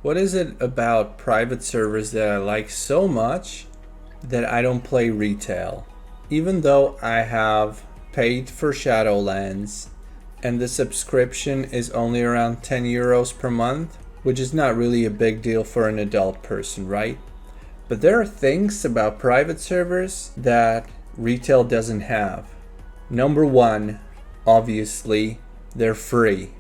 What is it about private servers that I like so much that I don't play retail? Even though I have paid for Shadowlands and the subscription is only around 10 euros per month, which is not really a big deal for an adult person, right? But there are things about private servers that retail doesn't have. Number one, obviously, they're free.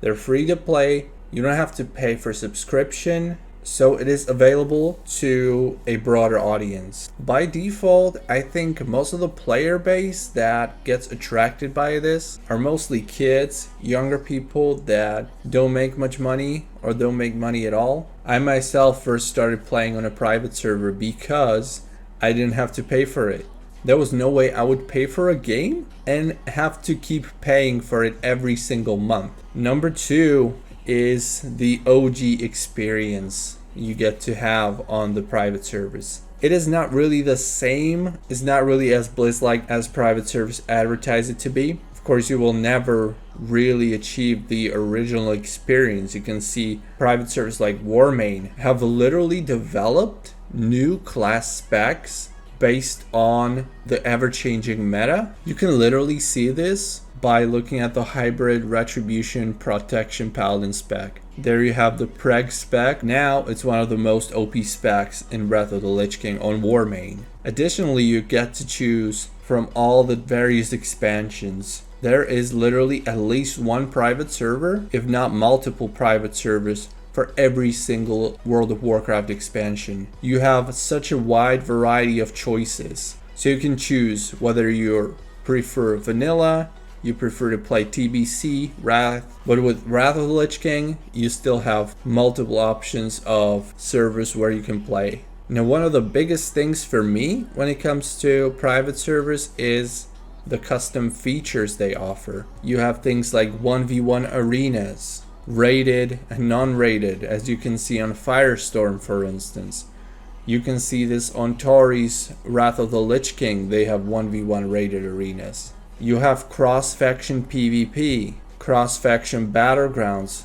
They're free to play. You don't have to pay for subscription, so it is available to a broader audience. By default, I think most of the player base that gets attracted by this are mostly kids, younger people that don't make much money or don't make money at all. I myself first started playing on a private server because I didn't have to pay for it. There was no way I would pay for a game and have to keep paying for it every single month. Number two is the OG experience you get to have on the private servers. It is not really the same, it's not really as bliss-like as private servers advertise it to be. Of course, you will never really achieve the original experience. You can see private servers like Warcraft have literally developed new class specs based on the ever-changing meta. You can literally see this by looking at the hybrid retribution protection paladin spec. There you have the preg spec. Now it's one of the most OP specs in Breath of the Lich King on Warcraft. Additionally, you get to choose from all the various expansions. There is literally at least one private server, if not multiple private servers, for every single World of Warcraft expansion. You have such a wide variety of choices. So you can choose whether you prefer vanilla, you prefer to play TBC, Wrath, but with Wrath of the Lich King, you still have multiple options of servers where you can play. Now, one of the biggest things for me when it comes to private servers is the custom features they offer. You have things like 1v1 arenas, rated and non-rated, as you can see on Firestorm, for instance. You can see this on Tori's Wrath of the Lich King. They have 1v1 rated arenas. You have cross-faction PvP, cross-faction battlegrounds.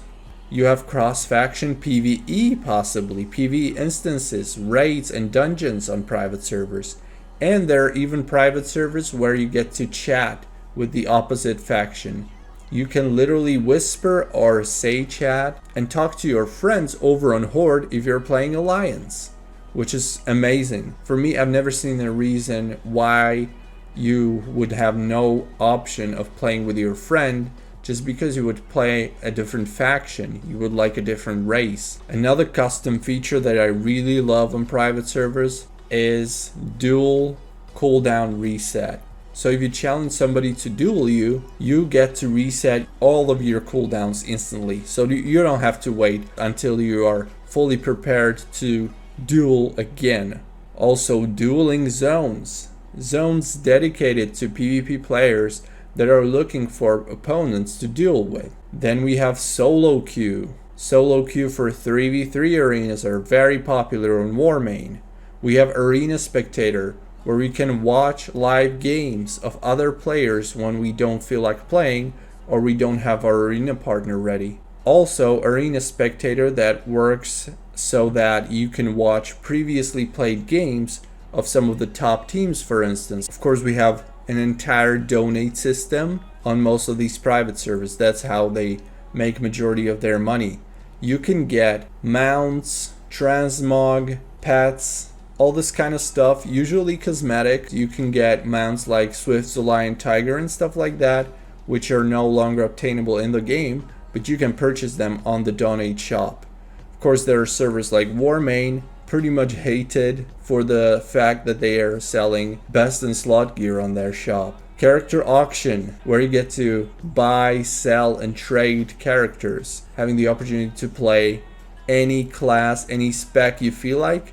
You have cross-faction PvE, possibly PvE instances, raids, and dungeons on private servers. And there are even private servers where you get to chat with the opposite faction. You can literally whisper or say chat and talk to your friends over on Horde if you're playing Alliance, which is amazing. For me, I've never seen a reason why you would have no option of playing with your friend just because you would play a different faction. You would like a different race. Another custom feature that I really love on private servers is dual cooldown reset. So if you challenge somebody to duel you, you get to reset all of your cooldowns instantly. So you don't have to wait until you are fully prepared to duel again. Also, dueling zones. Zones dedicated to PvP players that are looking for opponents to duel with. Then we have solo queue. Solo queue for 3v3 arenas are very popular on Warcraft. We have arena spectator, where we can watch live games of other players when we don't feel like playing or we don't have our arena partner ready. Also, arena spectator that works so that you can watch previously played games of some of the top teams, for instance. Of course, we have an entire donate system on most of these private servers. That's how they make majority of their money. You can get mounts, transmog, pets, all this kind of stuff, usually cosmetic. You can get mounts like Swift's Lion Tiger and stuff like that, which are no longer obtainable in the game, but you can purchase them on the donate shop. Of course, there are servers like Warcraft, pretty much hated for the fact that they are selling best in slot gear on their shop. Character auction, where you get to buy, sell, and trade characters, having the opportunity to play any class, any spec you feel like,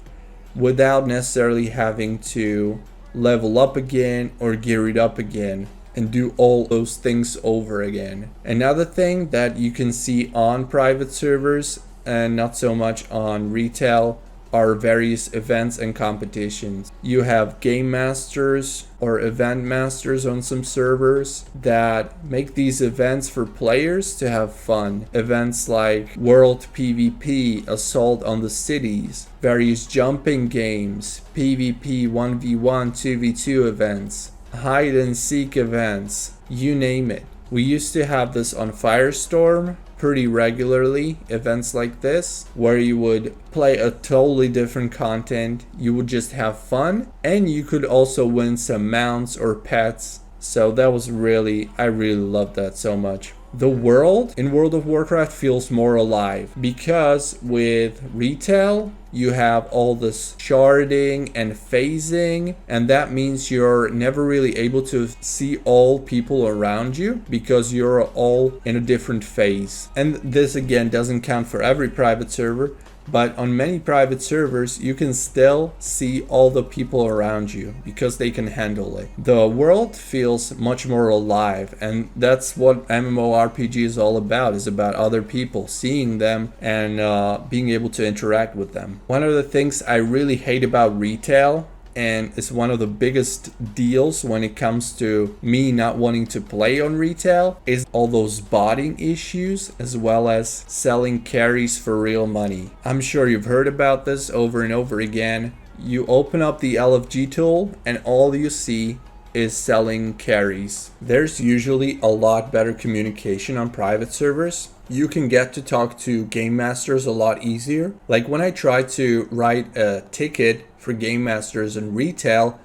without necessarily having to level up again or gear it up again and do all those things over again. Another thing that you can see on private servers and not so much on retail are various events and competitions. You have game masters or event masters on some servers that make these events for players to have fun. Events like World PvP, Assault on the Cities, various jumping games, PvP 1v1, 2v2 events, hide and seek events, you name it. We used to have this on Firestorm pretty regularly, events like this, where you would play a totally different content, you would just have fun, and you could also win some mounts or pets. So that was I really loved that so much. The world in World of Warcraft feels more alive because with retail, you have all this sharding and phasing, and that means you're never really able to see all people around you because you're all in a different phase. And this again doesn't count for every private server, but on many private servers, you can still see all the people around you because they can handle it. The world feels much more alive, and that's what MMORPG is all about, is about other people, seeing them and being able to interact with them. One of the things I really hate about retail, and it's one of the biggest deals when it comes to me not wanting to play on retail, is all those botting issues as well as selling carries for real money. I'm sure you've heard about this over and over again. You open up the LFG tool and all you see is selling carries. There's usually a lot better communication on private servers. You can get to talk to game masters a lot easier. Like when I tried to write a ticket for game masters in retail,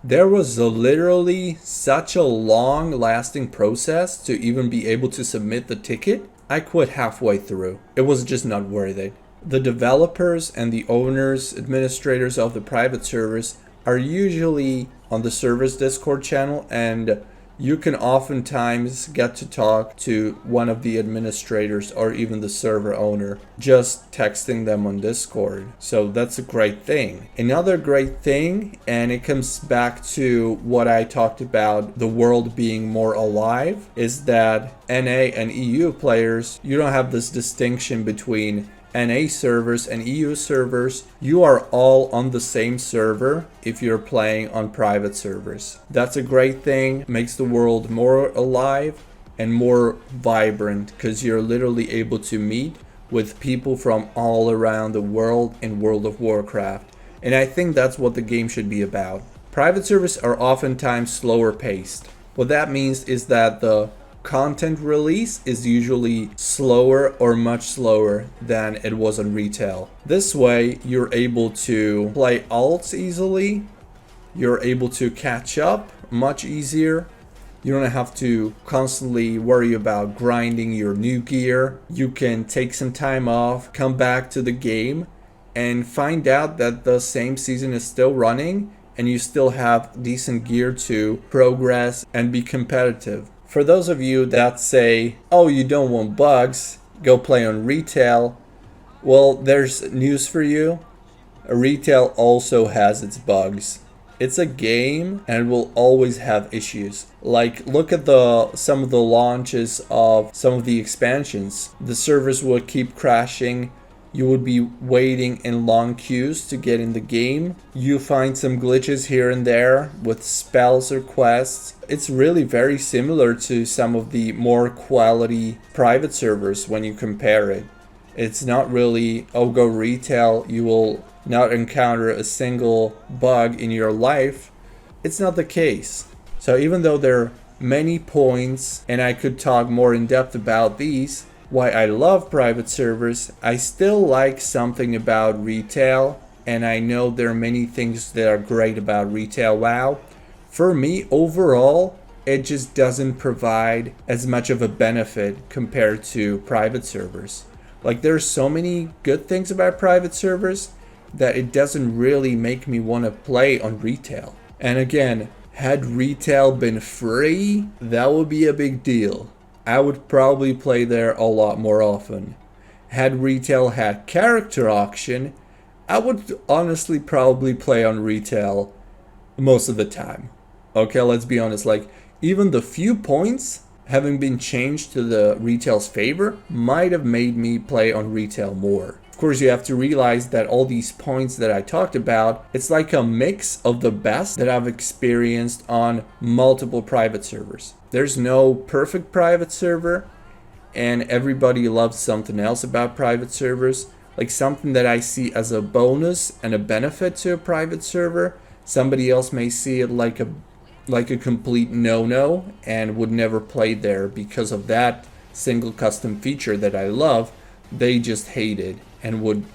there was literally such a long lasting process to even be able to submit the ticket. I quit halfway through. It was just not worth it. The developers and the owners, administrators of the private servers are usually on the server's Discord channel, and you can oftentimes get to talk to one of the administrators or even the server owner just texting them on Discord. So that's a great thing. Another great thing, and it comes back to what I talked about, the world being more alive, is that NA and EU players, you don't have this distinction between NA servers and EU servers. You are all on the same server if you're playing on private servers. That's a great thing, makes the world more alive and more vibrant because you're literally able to meet with people from all around the world in World of Warcraft. And I think that's what the game should be about. Private servers are oftentimes slower paced. What that means is that the content release is usually slower or much slower than it was on retail. This way you're able to play alts easily, you're able to catch up much easier, you don't have to constantly worry about grinding your new gear. You can take some time off, come back to the game and find out that the same season is still running and you still have decent gear to progress and be competitive. For those of you that say, oh, you don't want bugs, go play on retail. Well, there's news for you. Retail also has its bugs. It's a game and it will always have issues. Like, look at some of the launches of some of the expansions. The servers would keep crashing. You would be waiting in long queues to get in the game. You find some glitches here and there with spells or quests. It's really very similar to some of the more quality private servers when you compare it. It's not really, oh, go retail, you will not encounter a single bug in your life. It's not the case. So even though there are many points, and I could talk more in depth about these, why I love private servers, I still like something about retail, and I know there are many things that are great about retail WoW. For me, overall, it just doesn't provide as much of a benefit compared to private servers. Like, there's so many good things about private servers that it doesn't really make me want to play on retail. And again, had retail been free, that would be a big deal. I would probably play there a lot more often. Had retail had character auction, I would honestly probably play on retail most of the time. Okay, let's be honest, like even the few points having been changed to the retail's favor might have made me play on retail more. Of course, you have to realize that all these points that I talked about, it's like a mix of the best that I've experienced on multiple private servers. There's no perfect private server, and everybody loves something else about private servers. Like something that I see as a bonus and a benefit to a private server, somebody else may see it like a complete no-no and would never play there because of that single custom feature that I love. They just hate it and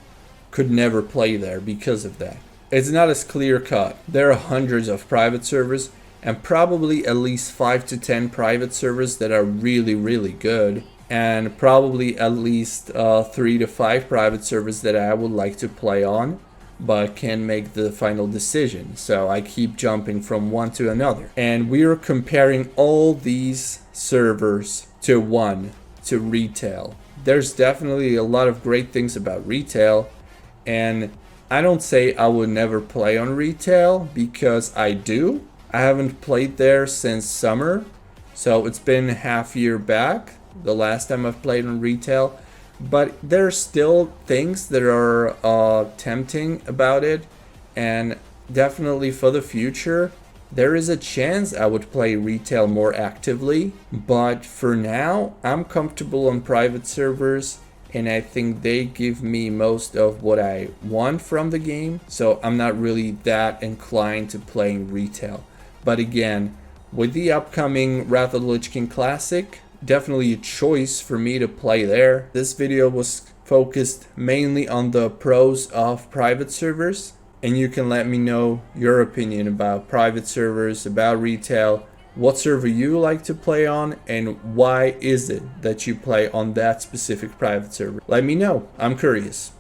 could never play there because of that. It's not as clear cut. There are hundreds of private servers and probably at least 5 to 10 private servers that are really, really good, and probably at least 3 to 5 private servers that I would like to play on but can't make the final decision. So I keep jumping from one to another. And we are comparing all these servers to retail. There's definitely a lot of great things about retail, and I don't say I would never play on retail because I do. I haven't played there since summer, so it's been half year back the last time I've played on retail. But there's still things that are tempting about it, and definitely for the future there is a chance I would play retail more actively. But for now I'm comfortable on private servers, and I think they give me most of what I want from the game, so I'm not really that inclined to playing retail. But again, with the upcoming Wrath of the Lich King Classic, definitely a choice for me to play there. This video was focused mainly on the pros of private servers, and you can let me know your opinion about private servers, about retail, what server you like to play on, and why is it that you play on that specific private server. Let me know, I'm curious.